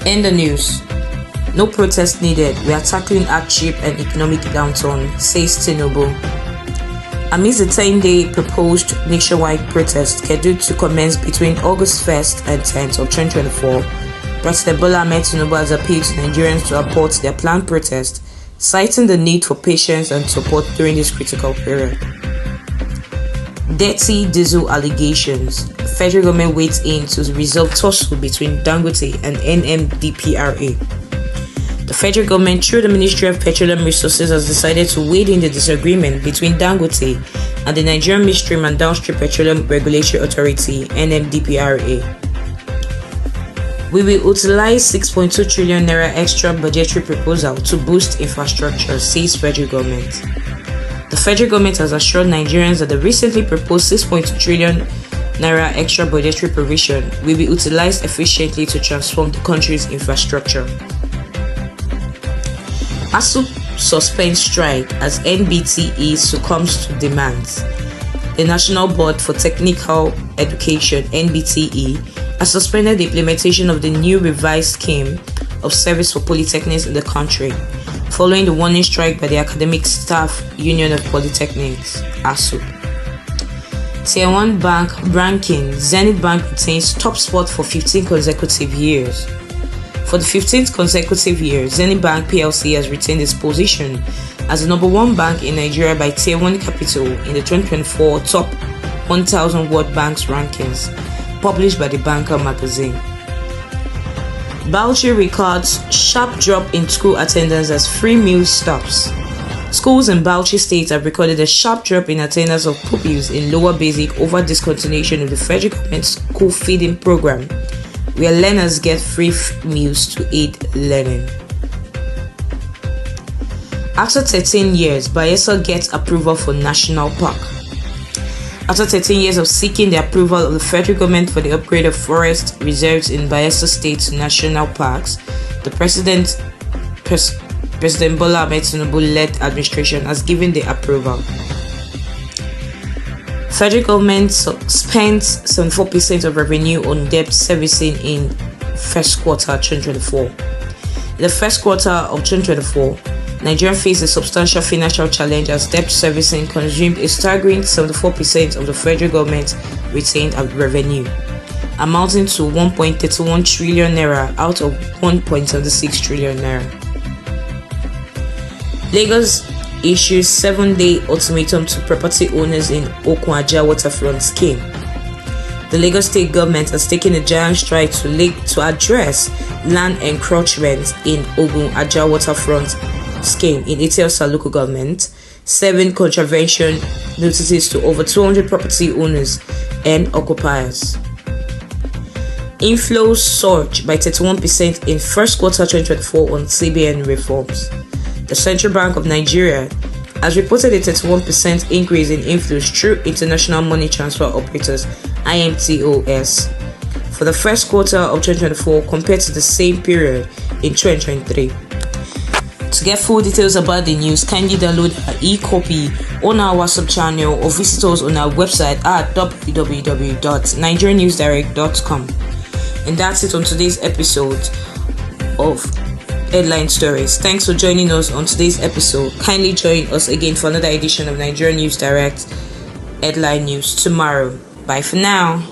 In the news, no protest needed. We are tackling hardship and economic downturn, says Tinubu. Amidst the 10-day proposed nationwide protest scheduled to commence between August 1st and 10th of 2024, President Bola Ahmed Tinubu has appealed to Nigerians to abort their planned protest, citing the need for patience and support during this critical period. Dirty diesel allegations. Federal government waits in to resolve tussle between Dangote and NMDPRA. The federal government, through the Ministry of Petroleum Resources, has decided to wade in the disagreement between Dangote and the Nigerian Midstream and Downstream Petroleum Regulatory Authority (NMDPRA). We will utilize 6.2 trillion naira extra-budgetary proposal to boost infrastructure, says federal government. The federal government has assured Nigerians that the recently proposed 6.2 trillion naira extra-budgetary provision will be utilized efficiently to transform the country's infrastructure. ASUP suspends strike as NBTE succumbs to demands. The National Board for Technical Education (NBTE) has suspended the implementation of the new revised scheme of service for polytechnics in the country, following the warning strike by the Academic Staff Union of Polytechnics (ASUP). Tier 1 bank ranking: Zenith Bank retains top spot for 15 consecutive years. For the 15th consecutive year, Zenith Bank PLC has retained its position as the number 1 bank in Nigeria by Tier 1 capital in the 2024 Top 1000 World Banks rankings, published by the Banker magazine. Bauchi records sharp drop in school attendance as free meal stops. Schools in Bauchi State have recorded a sharp drop in attendance of pupils in lower basic over discontinuation of the federal government school feeding program, where learners get free meals to aid learning. After 13 years, Bayelsa gets approval for national park. After 13 years of seeking the approval of the federal government for the upgrade of forest reserves in Bayelsa State to national parks, the President Bola Ahmed Tinubu-led administration has given the approval. Federal government spends 74% of revenue on debt servicing in first quarter 2024. In the first quarter of 2024, Nigeria faced a substantial financial challenge as debt servicing consumed a staggering 74% of the federal government's retained revenue, amounting to 1.31 trillion naira out of 1.76 trillion naira. Lagos issues 7-day ultimatum to property owners in Òkun Ajah waterfront scheme. The Lagos state government has taken a giant stride to address land encroachment in Òkun Ajah waterfront scheme in Bayelsa local government, serving contravention notices to over 200 property owners and occupiers. Inflows surged by 31% in first quarter 2024 on CBN reforms. The Central Bank of Nigeria has reported a 31% increase in inflows through international money transfer operators (IMTOS) for the first quarter of 2024 compared to the same period in 2023. To get full details about the news, kindly download our e-copy on our WhatsApp channel or visit us on our website at www.nigeriannewsdirect.com. And that's it on today's episode of Headline Stories. Thanks for joining us on today's episode. Kindly join us again for another edition of Nigerian News Direct Headline News tomorrow. Bye for now.